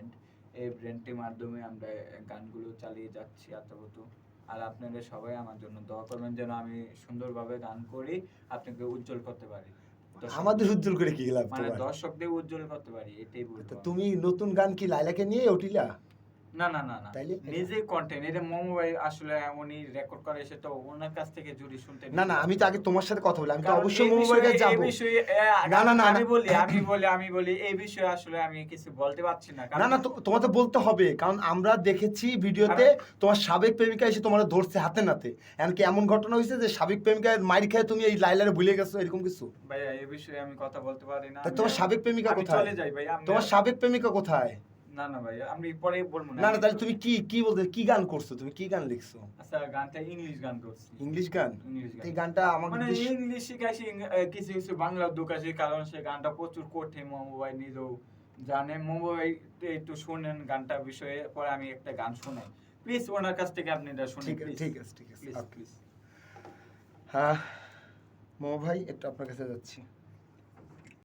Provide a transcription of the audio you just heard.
Brand, এই ব্র্যান্ডটির মাধ্যমে আমরা গানগুলো চালিয়ে যাচ্ছি আপাতত। আর আপনারা সবাই আমার জন্য দোয়া করবেন যেন আমি সুন্দরভাবে গান করি, আপনাকে উজ্জ্বল করতে পারি। আমাদের উজ্জ্বল করে কি লাভ মানে তোমার? দর্শকদের উজ্জ্বল করতে পারি, এটাই বলবো। তুমি নতুন গান কি লাইলাকে নিয়ে উঠিলা? না না না না, তাইলে নিজে কন্টেন্ট, এটা মোমো ভাই আসলে উনি রেকর্ড করে এসে তো ওনার কাছ থেকে জুড়ি শুনতে না না, আমি তো আগে তোমার সাথে কথা বলি, আমি তো কারণ অবশ্যই এই মোমো ভাইয়ের কাছে এই যাবো। বিষয়ে না না না আমি বলি এই বিষয়ে আসলে আমি কিছু বলতে পারছি না। না না, তোমার তো বলতে হবে, কারণ আমরা দেখেছি ভিডিওতে তোমার সাবেক প্রেমিকা এসে তোমার ধরছে হাতে নাতে। এমনকি এমন ঘটনা হয়েছে যে সাবেক প্রেমিকা মাইর খেয়ে তুমি এই লাইলারে ভুলে গেছো, এরকম কিছু? ভাইয়া এই বিষয়ে আমি কথা বলতে পারি না। তোমার সাবেক প্রেমিকা কোথায়? চলে যাই ভাই। তোমার সাবেক প্রেমিকা কোথায়? না না ভাই, আমি পরে বলবো না। না না, তাহলে তুমি কি বলতে, কি গান করছো, তুমি কি গান লিখছো? আচ্ছা, গানটা ইংলিশ গান করছি। ইংলিশ গান? এই গানটা আমাকে মানে ইংলিশ শিখাইছি, কিছু কিছু বাংলা ঢুকাইছি, কারণ সে গানটা প্রচুর কঠিন, মোমো ভাই নিজেও জানে। মোমো ভাই একটু শুনেন গানটা বিষয়ে, পরে আমি একটা গান শোনাই, প্লিজ ওনার কাছ থেকে আপনি এটা শুনুন। ঠিক আছে প্লিজ প্লিজ। হ্যাঁ মোমো ভাই, একটু আপনার কাছে যাচ্ছি।